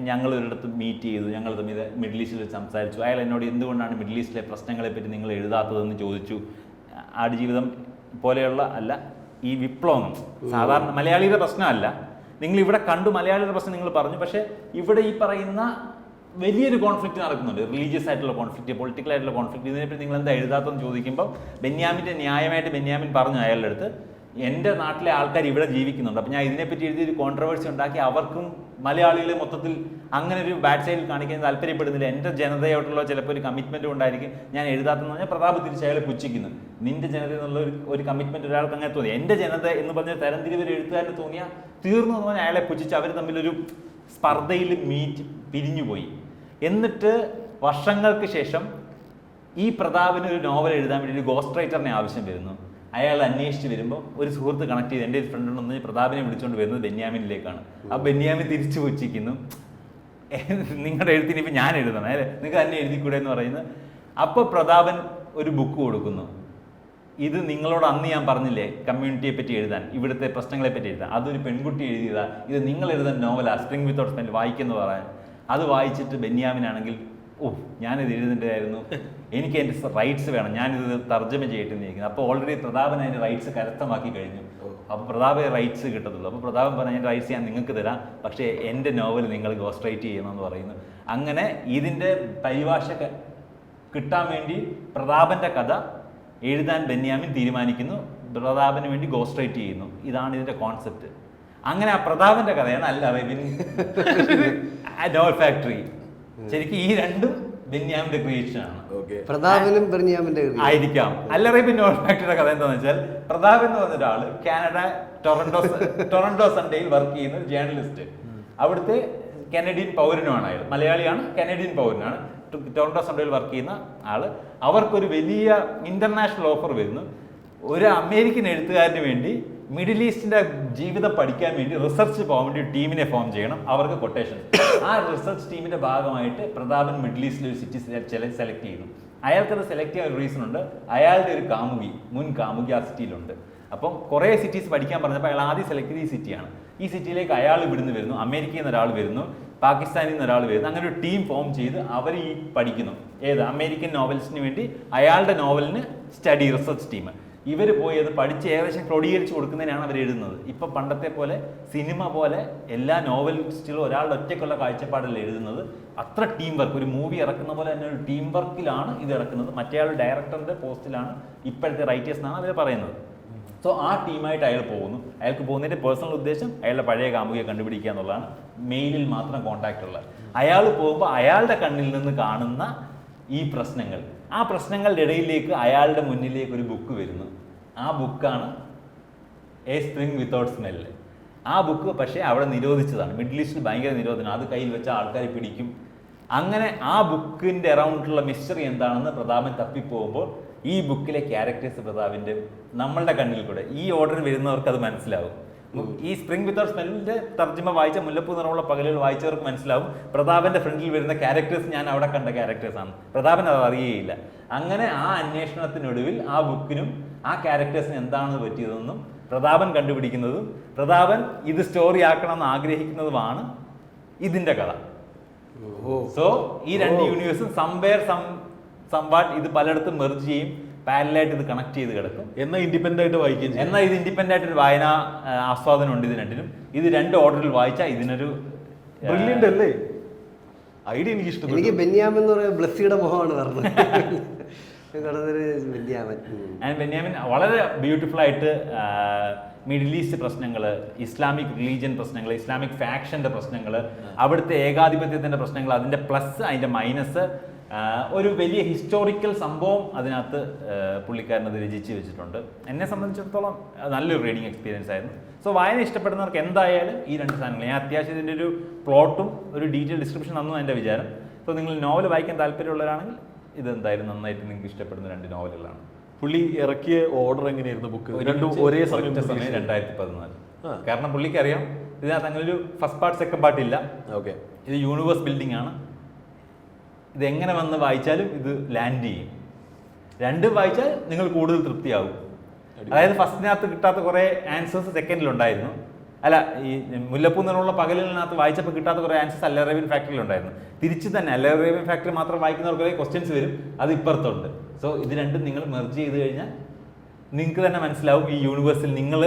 ഞങ്ങളൊരിടത്ത് മീറ്റ് ചെയ്തു, ഞങ്ങൾ തമ്മിൽ മിഡിൽ ഈസ്റ്റിൽ സംസാരിച്ചു. അയാൾ എന്നോട് എന്തുകൊണ്ടാണ് മിഡിൽ ഈസ്റ്റിലെ പ്രശ്നങ്ങളെപ്പറ്റി നിങ്ങൾ എഴുതാത്തതെന്ന് ചോദിച്ചു. ആടുജീവിതം പോലെയുള്ള അല്ല, ഈ വിപ്ലവം സാധാരണ മലയാളിയുടെ പ്രശ്നമല്ല. നിങ്ങൾ ഇവിടെ കണ്ടു മലയാളിയുടെ പ്രശ്നം നിങ്ങൾ പറഞ്ഞു, പക്ഷേ ഇവിടെ ഈ പറയുന്ന വലിയൊരു കോൺഫ്ലിക്റ്റ് നടക്കുന്നുണ്ട്, റിലീജിയസ് ആയിട്ടുള്ള കോൺഫ്ലിക്റ്റ്, പൊളിറ്റിക്കൽ ആയിട്ടുള്ള കോൺഫ്ലിക്റ്റ്. ഇതിനെപ്പറ്റി നിങ്ങൾ എന്താ എഴുതാത്തെന്ന് ചോദിക്കുമ്പോൾ ബെന്യാമിൻ്റെ ന്യായമായിട്ട് ബെന്യാമിൻ പറഞ്ഞു അയാളുടെ അടുത്ത്, എൻ്റെ നാട്ടിലെ ആൾക്കാർ ഇവിടെ ജീവിക്കുന്നുണ്ട്, അപ്പം ഞാൻ ഇതിനെപ്പറ്റി എഴുതിയൊരു കോൺട്രവേഴ്സി ഉണ്ടാക്കി അവർക്കും മലയാളികളെ മൊത്തത്തിൽ അങ്ങനെ ഒരു ബാഡ് സൈഡിൽ കാണിക്കാൻ താല്പര്യപ്പെടുന്നില്ല, എൻ്റെ ജനതയോട്ടുള്ള ചിലപ്പോൾ ഒരു കമ്മിറ്റ്മെൻറ്റ് കൊണ്ടായിരിക്കും ഞാൻ എഴുതാത്തെന്ന് പറഞ്ഞാൽ പ്രതാപ് തിരിച്ച് അയാളെ പുച്ഛിക്കുന്നു. നിൻ്റെ ജനത എന്നുള്ള ഒരു കമ്മിറ്റ്മെൻറ്റ് ഒരാൾക്ക് അങ്ങനെ തോന്നി, എൻ്റെ ജനത എന്ന് പറഞ്ഞ തരംതിരിവൊരു എഴുത്തുകാരന് തോന്നിയാൽ തീർന്നു എന്ന് പറഞ്ഞാൽ അയാളെ പുച്ഛിച്ച് അവർ തമ്മിലൊരു സ്പർദ്ധയിൽ പിരിഞ്ഞുപോയി. എന്നിട്ട് വർഷങ്ങൾക്ക് ശേഷം ഈ പ്രതാപിന് ഒരു നോവൽ എഴുതാൻ വേണ്ടി ഒരു ഗോസ്റ്റ് റൈറ്ററിനെ ആവശ്യം വരുന്നു. അയാൾ അന്വേഷിച്ച് വരുമ്പോൾ ഒരു സുഹൃത്ത് കണക്ട് ചെയ്ത് എൻ്റെ ഒരു ഫ്രണ്ട് ഉണ്ടെന്ന് പ്രതാപിനെ വിളിച്ചുകൊണ്ട് വരുന്നത് ബെന്യാമിനിലേക്കാണ്. ആ ബെന്യാമിൻ തിരിച്ചു പുച്ഛിക്കുന്നു, നിങ്ങളുടെ എഴുത്തിന് ഇപ്പം ഞാൻ എഴുതണം, അല്ലേ നിങ്ങൾക്ക് തന്നെ എഴുതിക്കൂടെ എന്ന് പറയുന്നത്. അപ്പോൾ പ്രതാപൻ ഒരു ബുക്ക് കൊടുക്കുന്നു. ഇത് നിങ്ങളോട് അന്ന് ഞാൻ പറഞ്ഞില്ലേ കമ്മ്യൂണിറ്റിയെ പറ്റി എഴുതാൻ, ഇവിടുത്തെ പ്രശ്നങ്ങളെ പറ്റി എഴുതാൻ, അതൊരു പെൺകുട്ടി എഴുതിയതാ, ഇത് നിങ്ങൾ എഴുതാൻ നോവലാണ്, സ്പ്രിംഗ് വിത്തൗട്ട് സ്മെൽ വായിക്കുന്നു പറയാൻ. അത് വായിച്ചിട്ട് ബെന്യാമിനാണെങ്കിൽ ഞാനിത് എഴുതേണ്ടതായിരുന്നു, എനിക്ക് എൻ്റെ റൈറ്റ്സ് വേണം, ഞാനിത് തർജ്ജമ ചെയ്തിട്ടെന്ന് ഇരിക്കുന്നത്. അപ്പോൾ ഓൾറെഡി പ്രതാപൻ അതിൻ്റെ റൈറ്റ്സ് കരസ്ഥമാക്കി കഴിഞ്ഞു. അപ്പോൾ പ്രതാപ് റൈറ്റ്സ് കിട്ടത്തുള്ളൂ. അപ്പോൾ പ്രതാപൻ പറഞ്ഞ എൻ്റെ റൈറ്റ്സ് ഞാൻ നിങ്ങൾക്ക് തരാം, പക്ഷേ എൻ്റെ നോവൽ നിങ്ങൾ ഗോസ്റ്റ് റൈറ്റ് ചെയ്യണമെന്ന് പറയുന്നു. അങ്ങനെ ഇതിൻ്റെ പരിഭാഷ കിട്ടാൻ വേണ്ടി പ്രതാപൻ്റെ കഥ എഴുതാൻ ബെന്യാമിൻ തീരുമാനിക്കുന്നു, പ്രതാപന് വേണ്ടി ഗോസ്റ്റ് റൈറ്റ് ചെയ്യുന്നു. ഇതാണ് ഇതിൻ്റെ കോൺസെപ്റ്റ്. അങ്ങനെ ആ പ്രതാപൻ്റെ കഥയാണ് അൽ അറേബ്യൻ നോവൽ ഫാക്ടറി. ശരിക്കും ഈ രണ്ടും ബെന്യാമിന്റെ ക്രിയേഷൻ ആണ്. പ്രതാപനും ബെന്യാമിന്റെ ആയിരിക്കാം. അൽ അറേബ്യൻ നോവൽ ഫാക്ടറിയുടെ കഥ എന്താണെന്ന് വെച്ചാൽ, പ്രതാപ് എന്ന് പറഞ്ഞ ഒരാൾ കാനഡ ടൊറന്റോ സൺഡേയിൽ വർക്ക് ചെയ്യുന്ന ഒരു ജേർണലിസ്റ്റ്. അവിടുത്തെ കനഡിയൻ പൗരനുമാണ് അയാൾ, മലയാളിയാണ്, കനഡിയൻ പൗരനാണ്, ടൊറന്റോ സൺഡേയിൽ വർക്ക് ചെയ്യുന്ന ആള്. അവർക്കൊരു വലിയ ഇന്റർനാഷണൽ ഓഫർ വരുന്നു. ഒരു അമേരിക്കൻ എഴുത്തുകാരന് വേണ്ടി മിഡിൽ ഈസ്റ്റിന്റെ ജീവിതം പഠിക്കാൻ വേണ്ടി റിസർച്ച് പോകാൻ വേണ്ടി ഒരു ടീമിനെ ഫോം ചെയ്യണം. അവർക്ക് കൊട്ടേഷൻ. ആ റിസർച്ച് ടീമിന്റെ ഭാഗമായിട്ട് പ്രതാപൻ മിഡിൽ ഈസ്റ്റിലെ ഒരു സിറ്റി സെലക്ട് ചെയ്യുന്നു. അയാൾക്കത് സെലക്ട് ചെയ്യാൻ ഒരു റീസൺ ഉണ്ട്. അയാളുടെ ഒരു കാമുകി, മുൻ കാമുകി ആ സിറ്റിയിലുണ്ട്. അപ്പം കുറേ സിറ്റീസ് പഠിക്കാൻ പറഞ്ഞപ്പോൾ അയാൾ ആദ്യം സെലക്ട് ചെയ്ത ഈ സിറ്റിയാണ്. ഈ സിറ്റിയിലേക്ക് അയാൾ ഇവിടുന്ന് വരുന്നു, അമേരിക്കയിൽ നിന്ന് ഒരാൾ വരുന്നു, പാകിസ്ഥാനിൽ നിന്ന് ഒരാൾ വരുന്നു, അങ്ങനെ ഒരു ടീം ഫോം ചെയ്ത് അവർ ഈ പഠിക്കുന്നു. ഏത് അമേരിക്കൻ നോവൽസിന് വേണ്ടി അയാളുടെ നോവലിന് സ്റ്റഡി റിസർച്ച് ടീം. ഇവർ പോയി അത് പഠിച്ച് ഏകദേശം ക്രോഡീകരിച്ച് കൊടുക്കുന്നതിനാണ് അവർ എഴുതുന്നത്. ഇപ്പം പണ്ടത്തെ പോലെ സിനിമ പോലെ എല്ലാ നോവലിസ്റ്റുകളും ഒരാളുടെ ഒറ്റയ്ക്കുള്ള കാഴ്ചപ്പാടല്ല എഴുതുന്നത്. അത്ര ടീം വർക്ക്, ഒരു മൂവി ഇറക്കുന്ന പോലെ തന്നെ ഒരു ടീം വർക്കിലാണ് ഇത് ഇറക്കുന്നത്. മറ്റേ ഡയറക്ടറിൻ്റെ പോസ്റ്റിലാണ് ഇപ്പോഴത്തെ റൈറ്റേഴ്സ് എന്നാണ് അവർ പറയുന്നത്. സോ ആ ടീമായിട്ട് അയാൾ പോകുന്നു. അയാൾക്ക് പോകുന്നതിൻ്റെ പേഴ്സണൽ ഉദ്ദേശം അയാളുടെ പഴയ കാമുകിയെ കണ്ടുപിടിക്കുക എന്നുള്ളതാണ്. മെയിലിൽ മാത്രം കോൺടാക്റ്റ് ഉള്ളത്. അയാൾ പോകുമ്പോൾ അയാളുടെ കണ്ണിൽ നിന്ന് കാണുന്ന ഈ പ്രശ്നങ്ങൾ, ആ പ്രശ്നങ്ങളുടെ ഇടയിലേക്ക് അയാളുടെ മുന്നിലേക്ക് ഒരു ബുക്ക് വരുന്നു. ആ ബുക്കാണ് എ സ്പ്രിംഗ് വിത്തൗട്ട് സ്മെല്ല്. ആ ബുക്ക് പക്ഷേ അവിടെ നിരോധിച്ചതാണ്. മിഡിൽ ഈസ്റ്റിൽ ഭയങ്കര നിരോധനം, അത് കയ്യിൽ വെച്ച ആൾക്കാർ പിടിക്കും. അങ്ങനെ ആ ബുക്കിൻ്റെ അറൗണ്ടിലുള്ള മിസ്റ്ററി എന്താണെന്ന് പ്രതാപൻ തപ്പിപ്പോകുമ്പോൾ ഈ ബുക്കിലെ ക്യാരക്ടേഴ്സ് പ്രതാപിൻ്റെ നമ്മളുടെ കണ്ണിൽ കൂടെ ഈ ഓർഡർ വരുന്നവർക്ക് അത് മനസ്സിലാവും. ഈ സ്പ്രിംഗ് വിത്തൗട്ട് സ്മെല്ലിന്റെ തർജ്ജിമ വായിച്ച മുല്ലപ്പൂ നിറമുള്ള പകലുകൾ വായിച്ചവർക്ക് മനസ്സിലാവും പ്രതാപന്റെ ഫ്രണ്ടിൽ വരുന്ന ക്യാരക്ടേഴ്സ് ഞാൻ അവിടെ കണ്ട ക്യാരക്ടേഴ്സാണ്. പ്രതാപൻ അത് അറിയുകയില്ല. അങ്ങനെ ആ അന്വേഷണത്തിനൊടുവിൽ ആ ബുക്കിനും ആ ക്യാരക്ടേഴ്സിന് എന്താണെന്ന് പറ്റിയതെന്നും പ്രതാപൻ കണ്ടുപിടിക്കുന്നതും പ്രതാപൻ ഇത് സ്റ്റോറി ആക്കണമെന്ന് ആഗ്രഹിക്കുന്നതുമാണ് ഇതിന്റെ കഥ. സോ ഈ രണ്ട് യൂണിവേഴ്സും സംവാട്ട് ഇത് പലയിടത്തും മെർജ് ചെയ്യും, പാരലായിട്ട് ഇത് കണക്ട് ചെയ്ത് കിടക്കും. എന്നാൽ ഇൻഡിപെൻഡന്റ് ആയിട്ട് വായിക്കുകയും ചെയ്യും. എന്നാൽ ഇത് ഇൻഡിപെൻഡന്റ് ആയിട്ട് ഒരു വായന ആസ്വാദനം ഉണ്ട് ഇത് രണ്ടിനും. ഇത് രണ്ട് ഓർഡറിൽ വായിച്ചാൽ ഇതിനൊരു ബ്രില്യന്റ് അല്ലേ ഐഡിയ. എനിക്ക് ഇഷ്ടപ്പെട്ടു. എനിക്ക് ബെന്യാമിൻ എന്ന് പറയുന്നത് ബ്ലസ്സിയുടെ മുഖമാണ് പറഞ്ഞത്. ബെന്യാമിൻ വളരെ ബ്യൂട്ടിഫുൾ ആയിട്ട് മിഡിൽ ഈസ്റ്റ് പ്രശ്നങ്ങൾ, ഇസ്ലാമിക് റിലീജിയൻ പ്രശ്നങ്ങൾ, ഇസ്ലാമിക് ഫാക്ഷന്റെ പ്രശ്നങ്ങൾ, അവിടുത്തെ ഏകാധിപത്യത്തിന്റെ പ്രശ്നങ്ങൾ, അതിന്റെ പ്ലസ് അതിന്റെ മൈനസ്, ഒരു വലിയ ഹിസ്റ്റോറിക്കൽ സംഭവം അതിനകത്ത് പുള്ളിക്കാരനത് രചിച്ച് വെച്ചിട്ടുണ്ട്. എന്നെ സംബന്ധിച്ചിടത്തോളം നല്ലൊരു റീഡിങ് എക്സ്പീരിയൻസ് ആയിരുന്നു. സോ വായന ഇഷ്ടപ്പെടുന്നവർക്ക് എന്തായാലും ഈ രണ്ട് സാധനങ്ങൾ, ഞാൻ അത്യാവശ്യം ഇതിൻ്റെ ഒരു പ്ലോട്ടും ഒരു ഡീറ്റെയിൽ ഡിസ്ക്രിപ്ഷൻ തന്നു എൻ്റെ വിചാരം. സോ നിങ്ങൾ നോവൽ വായിക്കാൻ താല്പര്യമുള്ളവരാണെങ്കിൽ ഇത് എന്തായാലും നന്നായിട്ട് നിങ്ങൾക്ക് ഇഷ്ടപ്പെടുന്ന രണ്ട് നോവലുകളാണ്. പുള്ളി ഇറക്കിയ ഓർഡർ എങ്ങനെയായിരുന്നു ബുക്ക്? രണ്ടും ഒരേ സമയം 2014. കാരണം പുള്ളിക്ക് അറിയാം ഇതിനകത്ത് അങ്ങനെ ഒരു ഫസ്റ്റ് പാർട്ട് സെക്കൻഡ് പാർട്ട് ഇല്ല. ഓക്കെ, ഇത് യൂണിവേഴ്സ് ബിൽഡിംഗ് ആണ്. ഇതെങ്ങനെ വന്ന് വായിച്ചാലും ഇത് ലാൻഡ് ചെയ്യും. രണ്ടും വായിച്ചാൽ നിങ്ങൾ കൂടുതൽ തൃപ്തിയാവും. അതായത് ഫസ്റ്റിനകത്ത് കിട്ടാത്ത കുറേ ആൻസേഴ്സ് സെക്കൻഡിലുണ്ടായിരുന്നു. അല്ല, ഈ മുല്ലപ്പൂ നിറമുള്ള പകലിനകത്ത് വായിച്ചപ്പോൾ കിട്ടാത്ത കുറേ ആൻസേഴ്സ് അൽ അറേബ്യൻ ഫാക്ടറിയിലുണ്ടായിരുന്നു. തിരിച്ച് തന്നെ അൽ അറേബ്യൻ ഫാക്ടറി മാത്രം വായിക്കുന്നവർക്ക് കുറേ ക്വസ്റ്റ്യൻസ് വരും, അത് ഇപ്പുറത്തുണ്ട്. സോ ഇത് രണ്ടും നിങ്ങൾ മെർജ് ചെയ്ത് കഴിഞ്ഞാൽ നിങ്ങൾക്ക് തന്നെ മനസ്സിലാവും ഈ യൂണിവേഴ്സിൽ നിങ്ങൾ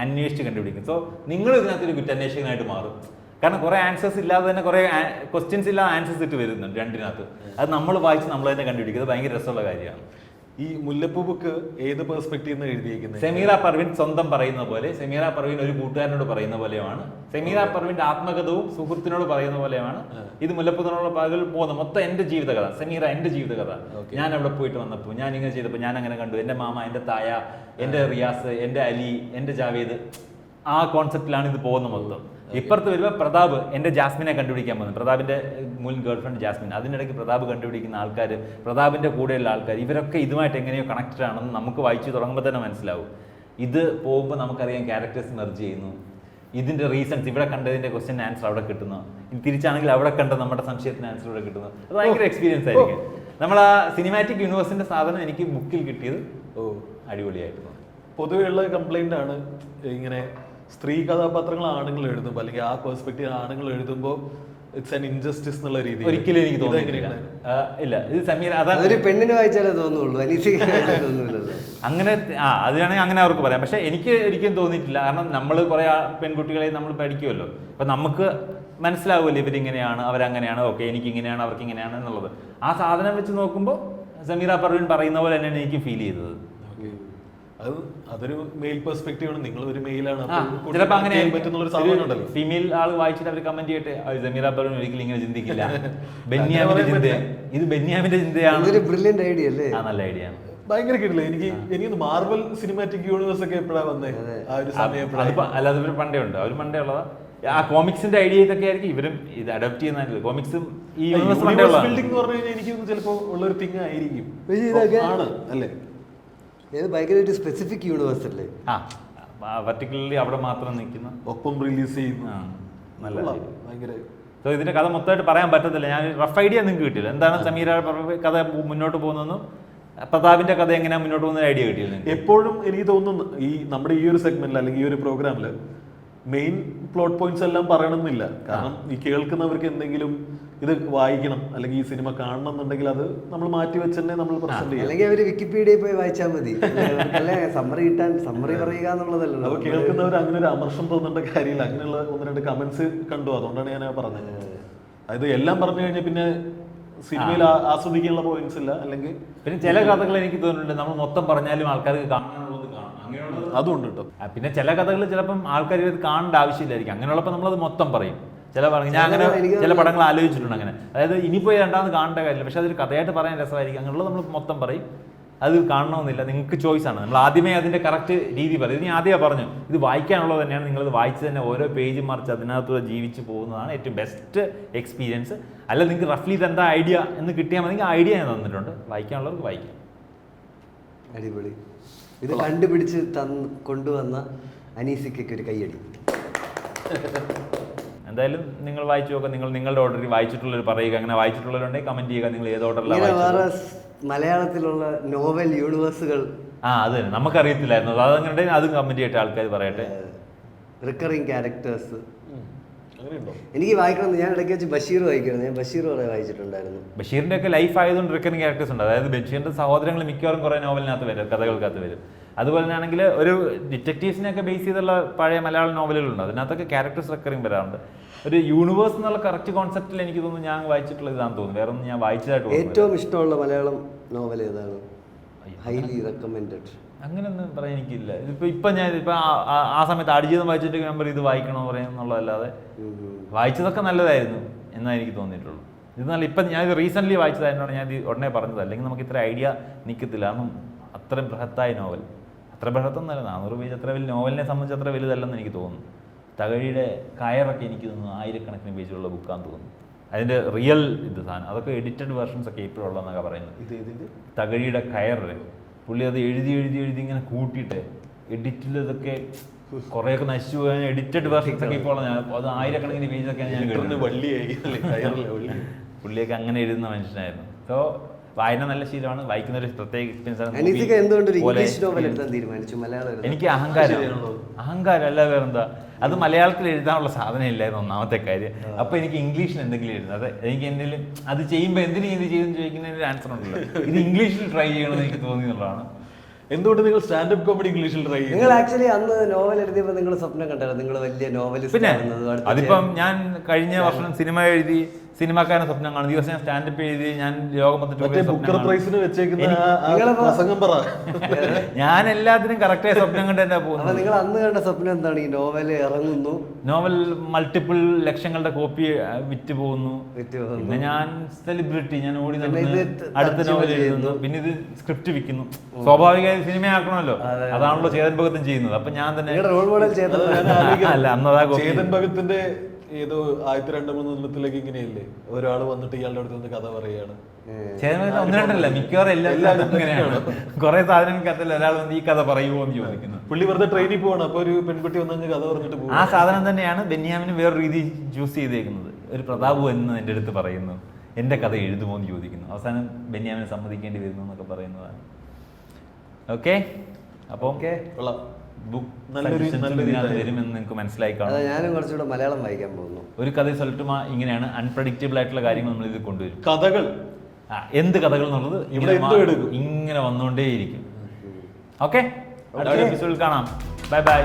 അന്വേഷിച്ച് കണ്ടുപിടിക്കും. സോ നിങ്ങൾ ഇതിനകത്തൊരു കുറ്റാന്വേഷകനായിട്ട് മാറും. കാരണം കുറേ ആൻസേഴ്സ് ഇല്ലാതെ തന്നെ കുറേ ക്വസ്റ്റ്യൻസ് ഇല്ലാതെ ആൻസേഴ്സ് ഇട്ട് വരുന്നുണ്ട് രണ്ടിനകത്ത്. അത് നമ്മൾ വായിച്ച് നമ്മൾ തന്നെ കണ്ടുപിടിക്കും. അത് ഭയങ്കര രസമുള്ള കാര്യമാണ്. ഈ മുല്ലപ്പൂ ബുക്ക് ഏത് പെർസ്പെക്റ്റീവ് നിന്ന് എഴുതിയിരിക്കുന്നത്? സമീറ പർവീൻ സ്വന്തം പറയുന്ന പോലെ, സമീറ പർവീൻ ഒരു കൂട്ടുകാരനോട് പറയുന്ന പോലെയാണ്. സമീറ പർവീൻ്റെ ആത്മകഥവും സുഹൃത്തിനോട് പറയുന്ന പോലെയാണ്. ഇത് മുല്ലപ്പൂ നിറമുള്ള പകൽ പോകുന്ന മൊത്തം എൻ്റെ ജീവിതകഥ. സമീറ എൻ്റെ ജീവിതകഥ. ഞാൻ അവിടെ പോയിട്ട് വന്നപ്പോൾ, ഞാൻ ഇങ്ങനെ ചെയ്തപ്പോൾ, ഞാൻ അങ്ങനെ കണ്ടു, എൻ്റെ മാമ, എൻ്റെ തായ, എൻ്റെ റിയാസ്, എൻ്റെ അലി, എൻ്റെ ജാവേദ്, ആ കോൺസെപ്റ്റിലാണ് ഇത് പോകുന്ന മൊത്തം. ഇപ്പുറത്ത് വരുമ്പോൾ പ്രതാപ് എൻ്റെ ജാസ്മിനെ കണ്ടുപിടിക്കാൻ പോകുന്നത്, പ്രതാപിൻ്റെ മുൻ ഗേൾ ഫ്രണ്ട് ജാസ്മിൻ. അതിനിടയ്ക്ക് പ്രതാപ് കണ്ടുപിടിക്കുന്ന ആൾക്കാർ, പ്രതാപിൻ്റെ കൂടെയുള്ള ആൾക്കാർ, ഇവരൊക്കെ ഇതുമായിട്ട് എങ്ങനെയോ കണക്റ്റഡ് ആണെന്ന് നമുക്ക് വായിച്ചു തുടങ്ങുമ്പോൾ തന്നെ മനസ്സിലാവും. ഇത് പോകുമ്പോൾ നമുക്കറിയാം ക്യാരക്ടേഴ്സ് മെർജ് ചെയ്യുന്നു, ഇതിൻ്റെ റീസൺസ്, ഇവിടെ കണ്ടതിൻ്റെ ക്വസ്റ്റ്യൻ ആൻസർ അവിടെ കിട്ടുന്നു, തിരിച്ചാണെങ്കിൽ അവിടെ കണ്ട നമ്മുടെ സംശയത്തിന് ആൻസർ ഇവിടെ കിട്ടുന്നു. അത് ഭയങ്കര എക്സ്പീരിയൻസ് ആയിരിക്കും. നമ്മൾ ആ സിനിമാറ്റിക് യൂണിവേഴ്സിൻ്റെ സാധനം എനിക്ക് ബുക്കിൽ കിട്ടിയത് അടിപൊളിയായിട്ട് തോന്നി. പൊതുവെയുള്ള കംപ്ലൈൻ്റ് ആണ് ഇങ്ങനെ സ്ത്രീ കഥാപാത്രങ്ങൾ ആണുങ്ങൾ എഴുതുമ്പോൾ, അല്ലെങ്കിൽ ആ പെർസ്പെക്റ്റീവ് ആണുങ്ങൾ എഴുതുമ്പോൾ ഇറ്റ്സ് ആൻ ഇൻജസ്റ്റിസ് എന്നുള്ള രീതിയിൽ. ഒരിക്കലും എനിക്ക് തോന്നിയിട്ടില്ല. ഇല്ല, ഇത് സമീർ അതൊരു പെണ്ണിന് വായിച്ചാലേ തോന്നുള്ളൂ, തോന്നുന്നില്ലല്ലോ. അങ്ങനെ അത് വേണമെങ്കിൽ അങ്ങനെ അവർക്ക് പറയാം. പക്ഷെ എനിക്ക് ഒരിക്കലും തോന്നിയിട്ടില്ല. കാരണം നമ്മൾ കുറേ പെൺകുട്ടികളെ നമ്മൾ പഠിക്കുമല്ലോ, അപ്പം നമുക്ക് മനസ്സിലാവുമല്ലോ ഇവരിങ്ങനെയാണ്, അവരങ്ങനെയാണ്, ഓക്കെ എനിക്കിങ്ങനെയാണ്, അവർക്ക് ഇങ്ങനെയാണ് എന്നുള്ളത്. ആ സാധനം വെച്ച് നോക്കുമ്പോൾ സമീറ പർവീൻ പറയുന്ന പോലെ തന്നെയാണ് എനിക്ക് ഫീൽ ചെയ്തത്. അതൊരു മെയിൽ പെർസ്പെക്റ്റീവ് ആണ്. നിങ്ങൾ ഒരു മെയിലാണ്, ചിലപ്പോൾ അങ്ങനെ പറ്റുന്ന സാധനം ഉണ്ടല്ലോ. ഫീമെയിൽ ആൾ വായിച്ചിട്ട് അവർ കമന്റ് ചെയ്യട്ടെ, സമീറ പർവീൻ ഒരിക്കലും ഇങ്ങനെ ചിന്തിക്കില്ല, ബെന്യാമിന്റെ ചിന്ത, ഇത് ബെന്യാമിന്റെ ചിന്തയാണ്. ബ്രില്യന്റ് ഐഡിയ അല്ലേ? ആ, നല്ല ഐഡിയ ആണ്. ഭയങ്കര കിട്ടില്ല. എനിക്ക് മാർവൽ സിനിമാറ്റിക് യൂണിവേഴ്സ് ഒക്കെ എപ്പോഴാണ് വന്നേ? ആ ഒരു സമയം അല്ലാതെ ഇവർ പണ്ടേ ഉണ്ട്, അവർ പണ്ടേ ഉള്ളതാ. ആ കോമിക്സിന്റെ ഐഡിയ ഇതൊക്കെ ആയിരിക്കും ഇവരും ഇത് അഡോപ്റ്റ് ചെയ്യുന്ന. കോമിക്സും ഈ യൂണിവേഴ്സ് ബിൽഡിംഗ് എന്ന് പറഞ്ഞു കഴിഞ്ഞാൽ എനിക്ക് ചിലപ്പോൾ ഉള്ളൊരു തിങ് ആയിരിക്കും അല്ലേ? ഭയങ്കര ഒരു സ്പെസിഫിക് യൂണിവേഴ്സ് അല്ലേ? പർട്ടിക്കുലർലി അവിടെ മാത്രം നിൽക്കുന്ന, ഒപ്പം റിലീസ് ചെയ്യുന്നു. നല്ല ഭയങ്കര. സോ ഇതിന്റെ കഥ മൊത്തമായിട്ട് പറയാൻ പറ്റത്തില്ല. ഞാൻ റഫ് ഐഡിയ നിങ്ങൾക്ക് കിട്ടില്ല എന്താണ് സമീര കഥ മുന്നോട്ട് പോകുന്നതെന്നും പ്രതാപിന്റെ കഥ എങ്ങനെ മുന്നോട്ട് പോകുന്ന ഐഡിയ കിട്ടിയിരുന്നു? എപ്പോഴും എനിക്ക് തോന്നുന്നു ഈ നമ്മുടെ ഈ ഒരു സെഗ്മെന്റിൽ അല്ലെങ്കിൽ ഈ ഒരു പ്രോഗ്രാമില് മെയിൻ പ്ലോട്ട് പോയിന്റ്സ് എല്ലാം പറയണമെന്നില്ല. കാരണം ഈ കേൾക്കുന്നവർക്ക് എന്തെങ്കിലും ഇത് വായിക്കണം അല്ലെങ്കിൽ ഈ സിനിമ കാണണം എന്നുണ്ടെങ്കിൽ അത് നമ്മൾ മാറ്റി വെച്ച് തന്നെ നമ്മൾ പ്രസന്റ് ചെയ്യും. അല്ലെങ്കിൽ അവര് വിക്കിപീഡിയയിൽ പോയി വായിച്ചാൽ മതി. അല്ലെ സമ്മറി കിട്ടാൻ സമ്മറി പറയുക എന്നുള്ളതല്ലോ. അപ്പൊ കേൾക്കുന്നവർ അങ്ങനെ ഒരു അമർഷം തോന്നേണ്ട കാര്യമില്ല. അങ്ങനെയുള്ള 1-2 കമന്റ്സ് കണ്ടു, അതുകൊണ്ടാണ് ഞാൻ പറഞ്ഞത്. അതായത് എല്ലാം പറഞ്ഞു കഴിഞ്ഞാൽ പിന്നെ സിനിമയിൽ ആസ്വദിക്കാനുള്ള പോയിന്റ്സ് ഇല്ല. അല്ലെങ്കിൽ പിന്നെ ചില കഥകൾ എനിക്ക് തോന്നുന്നുണ്ട് നമ്മൾ മൊത്തം പറഞ്ഞാലും ആൾക്കാർക്ക് കാണാനുള്ളത് കാണും, അങ്ങനെയുള്ളത് അതുകൊണ്ട് കേട്ടോ. പിന്നെ ചില കഥകൾ ചിലപ്പം ആൾക്കാർ ഇത് കാണേണ്ട ആവശ്യമില്ലായിരിക്കും. അങ്ങനെയുള്ളപ്പോൾ നമ്മളത് മൊത്തം പറയും. ചില പറഞ്ഞു ഞാൻ അങ്ങനെ ചില പടങ്ങൾ ആലോചിച്ചിട്ടുണ്ട് അങ്ങനെ. അതായത് ഇനിയിപ്പോൾ രണ്ടാമത് കാണേണ്ട കാര്യമില്ല, പക്ഷെ അതൊരു കഥയായിട്ട് പറയാൻ രസമായിരിക്കും. അങ്ങനെയുള്ളത് നമ്മൾ മൊത്തം പറയും. അത് കാണണമെന്നില്ല, നിങ്ങൾക്ക് ചോയ്സാണ്. നമ്മൾ ആദ്യമേ അതിൻ്റെ കറക്റ്റ് രീതി പറയും. ഇനി ആദ്യമേ പറഞ്ഞു ഇത് വായിക്കാനുള്ളത് തന്നെയാണ്, നിങ്ങളത് വായിച്ച് തന്നെ ഓരോ പേജ് മറിച്ച് അതിനകത്തൂടെ ജീവിച്ച് പോകുന്നതാണ് ഏറ്റവും ബെസ്റ്റ് എക്സ്പീരിയൻസ്. അല്ല നിങ്ങൾക്ക് റഫ്ലി ഇതെന്താ ഐഡിയ എന്ന് കിട്ടിയാൽ മതി. ഐഡിയ ഞാൻ തന്നിട്ടുണ്ട്, വായിക്കാനുള്ളവർക്ക് വായിക്കാം. അടിപൊളി. ഇത് കണ്ടുപിടിച്ച് കൊണ്ടുവന്ന അനീസിക്കൊക്കെ ഒരു കൈയടി. എന്തായാലും നിങ്ങൾ വായിച്ചു നോക്കുക. നിങ്ങൾ നിങ്ങളുടെ ഓർഡറിൽ വായിച്ചിട്ടുള്ളവർ പറയുക. അങ്ങനെ വായിച്ചിട്ടുള്ളവരുണ്ടെങ്കിൽ കമന്റ് ചെയ്യുക നിങ്ങൾ ഏത് ഓർഡറിലാണ് വായിച്ചത്. മലയാളത്തിലുള്ള നോവൽ യൂണിവേഴ്സുകൾ അത് തന്നെ നമുക്കറിയത്തില്ലായിരുന്നു. അതങ്ങനെ അതും കമന്റ് ചെയ്തിട്ട് ആൾക്കാർ പറയട്ടെ. റിക്കറിങ് ക്യാരക്ടേഴ്സ് അങ്ങനെയുണ്ടോ? എനിക്ക് വായിക്കണം. ഞാൻ ഇടയ്ക്ക് വെച്ച് ബഷീർ വായിക്കണം. ഞാൻ ബഷീർ കുറെ വായിച്ചിട്ടുണ്ടായിരുന്നു. ബഷീറിന്റെ ഒക്കെ ലൈഫ് ആയതുകൊണ്ട് റിക്കറിങ് ക്യാരക്ടേഴ്സ് ഉണ്ട്. അതായത് ബഷീറിന്റെ സഹോദരങ്ങൾ മിക്കവാറും കുറെ നോവലിനകത്ത് വരും, കഥകൾക്കകത്ത് വരും. അതുപോലെ തന്നെയാണെങ്കിൽ ഒരു ഡിറ്റക്റ്റീവ്സിനെയൊക്കെ ബേസ് ചെയ്തുള്ള പഴയ മലയാളം നോവലുകളുണ്ട്, അതിനകത്തൊക്കെ ക്യാരക്ടേഴ്സ് റിക്കറിങ് വരാറുണ്ട്. ഒരു യൂണിവേഴ്സ് എന്നുള്ള കറക്റ്റ് കോൺസെപ്റ്റിൽ എനിക്ക് തോന്നുന്നു ഞാൻ വായിച്ചിട്ടുള്ള ഇതാണെന്ന് തോന്നുന്നു. വേറെ ഒന്നും ഞാൻ വായിച്ചതായിട്ട് ഏറ്റവും ഇഷ്ടമുള്ള മലയാളം നോവൽ ഏതാണ്? ഹൈലി റെക്കമെൻഡഡ് അങ്ങനെയൊന്നും പറയാൻ എനിക്കില്ല. ഇപ്പം ഞാൻ ആ സമയത്ത് ആടുജീവിതം വായിച്ചിട്ട് നമ്പർ ഇത് വായിക്കണോ പറയുന്നുള്ളതല്ലാതെ വായിച്ചതൊക്കെ നല്ലതായിരുന്നു എന്നാണ് എനിക്ക് തോന്നിയിട്ടുള്ളൂ. ഇത് നല്ല ഇപ്പം ഞാൻ ഇത് റീസെൻ്റ്ലി വായിച്ചതായതുകൊണ്ടാണ് ഞാൻ ഇത് ഉടനെ പറഞ്ഞത്. അല്ലെങ്കിൽ നമുക്ക് ഇത്ര ഐഡിയ നിൽക്കത്തില്ല. കാരണം അത്രയും ബൃഹത്തായ നോവൽ, അത്ര ബൃഹത്തൊന്നല്ല, 400 പേജ് അത്ര വലിയ നോവലിനെ സംബന്ധിച്ച് അത്ര വലുതല്ലെന്ന് എനിക്ക് തോന്നുന്നു. തകഴിയുടെ കയറൊക്കെ എനിക്ക് തോന്നുന്നു 1000-കണക്കിന് പേജുള്ള ബുക്കാന്ന് തോന്നുന്നു. അതിൻ്റെ റിയൽ ഇത് സാധനം അതൊക്കെ എഡിറ്റഡ് വേർഷൻസ് ഒക്കെ ഇപ്പോഴും ഉള്ളതെന്നൊക്കെ പറയുന്നത്. തകഴിയുടെ കയർ പുള്ളി അത് എഴുതി ഇങ്ങനെ കൂട്ടിയിട്ട് എഡിറ്റിലതൊക്കെ കുറേയൊക്കെ നശിച്ചു പോയാൽ എഡിറ്റഡ് വേർഷൻസ് ഒക്കെ ഇപ്പോൾ അത് 1000-കണക്കിന് പേജൊക്കെയാണ് ഞാൻ പുള്ളിയൊക്കെ അങ്ങനെ എഴുതുന്ന മനുഷ്യനായിരുന്നു. സോ വായന നല്ല ശീലമാണ്, വായിക്കുന്ന ഒരു പ്രത്യേക എക്സ്പീരിയൻസ് ആണ്. എനിക്ക് അഹങ്കാരം അല്ല വേറെന്താ, അത് മലയാളത്തിൽ എഴുതാനുള്ള സാധനം ഇല്ലായിരുന്നു ഒന്നാമത്തെ കാര്യം. അപ്പൊ എനിക്ക് ഇംഗ്ലീഷിൽ എന്തെങ്കിലും എഴുതുന്നത്, അത് എനിക്ക് എന്തെങ്കിലും അത് ചെയ്യുമ്പോൾ എന്തിനും ഇത് ചെയ്തെന്ന് ചോദിക്കുന്നതിന് ഒരു ആൻസർ ഉണ്ടല്ലോ. ഇത് ഇംഗ്ലീഷിൽ ട്രൈ ചെയ്യണമെന്ന് എനിക്ക് തോന്നിയുള്ളതാണ്. എന്തുകൊണ്ട് നിങ്ങൾ സ്റ്റാൻഡപ്പ് കോമഡി ഇംഗ്ലീഷിൽ ട്രൈ ചെയ്യും? നിങ്ങൾ ആക്ച്വലി അന്ന് നോവൽ എഴുതിയപ്പോൾ നിങ്ങൾ സ്വപ്നം കണ്ടായിരുന്നു നിങ്ങൾ വലിയ നോവലിസ്റ്റ്? പിന്നെ അതിപ്പം ഞാൻ കഴിഞ്ഞ വർഷം സിനിമ എഴുതി സിനിമാക്കാരൻ സ്വപ്നം കാണും. ദിവസം ഞാൻ സ്റ്റാൻഡപ്പ് എഴുതി ഞാൻ ഞാൻ എല്ലാത്തിനും കറക്റ്റായ സ്വപ്നം കണ്ട് തന്നെ പോകുന്നു. നിങ്ങൾ അന്ന് കണ്ട സ്വപ്നം എന്താണ്? ഈ നോവൽ ഇറങ്ങുന്നു, നോവൽ മൾട്ടിപ്പിൾ ലക്ഷങ്ങളുടെ കോപ്പി വിറ്റ് പോകുന്നു, പിന്നെ ഞാൻ സെലിബ്രിറ്റി, ഞാൻ ഓടി നടന്ന് അടുത്ത നോവൽ എഴുതുന്നു, പിന്നെ ഇത് സ്ക്രിപ്റ്റ് വിൽക്കുന്നു. സ്വാഭാവികമായി സിനിമയാക്കണമല്ലോ, അതാണല്ലോ ചേതൻ ഭഗത്തും ചെയ്യുന്നത്. അപ്പൊ ഞാൻ തന്നെ റോൾ മോഡൽ അല്ല അന്നതാ ചേതൻ ഭഗത്തിന്റെ ഏതോ 1002-3 ഇങ്ങനെയല്ലേ ഒരാള് വന്നിട്ട് ഇയാളുടെ അടുത്ത് നിന്ന് കഥ പറയുകയാണ്. ഒന്ന് രണ്ടല്ല, മിക്കവാറും എല്ലാവരും ഇങ്ങനെയാണ്. കുറെ സാധനങ്ങൾക്കകത്തല്ല ഒരാൾ വന്ന് ഈ കഥ പറയുമോ എന്ന് ചോദിക്കുന്നു. പുള്ളി വെറുതെ ട്രെയിനിൽ പോവാണ്, അപ്പൊ ഒരു പെൺകുട്ടി വന്നു കഥ പറഞ്ഞിട്ട് പോകും. ആ സാധനം തന്നെയാണ് ബെന്യാമിന് വേറൊരു രീതി ചൂസ് ചെയ്തേക്കുന്നത്. ഒരു പ്രതാപ് എന്ന് എൻ്റെ അടുത്ത് പറയുന്നു, എൻ്റെ കഥ എഴുതുമോ എന്ന് ചോദിക്കുന്നു. അവസാനം ബെന്യാമിനെ സമ്മതിക്കേണ്ടി വരുന്നു എന്നൊക്കെ പറയുന്നതാണ്. ഓക്കെ, അപ്പോൾ വരുമെന്ന് നിങ്ങൾക്ക് മനസ്സിലായി കാണും. ഞാനും കുറച്ചുകൂടെ മലയാളം വായിക്കാൻ പോകുന്നു. ഒരു കഥ സൊല്ലുമ ഇങ്ങനെയാണ്, അൺപ്രഡിക്റ്റബിൾ ആയിട്ടുള്ള കാര്യങ്ങൾ നമ്മൾ ഇത് കൊണ്ടുവരും. കഥകൾ എന്ത് കഥകൾ എന്നുള്ളത് ഇങ്ങനെ വന്നുകൊണ്ടേയിരിക്കും. ഓക്കെ, അടുത്ത എപ്പിസോഡിൽ കാണാം. Bye bye.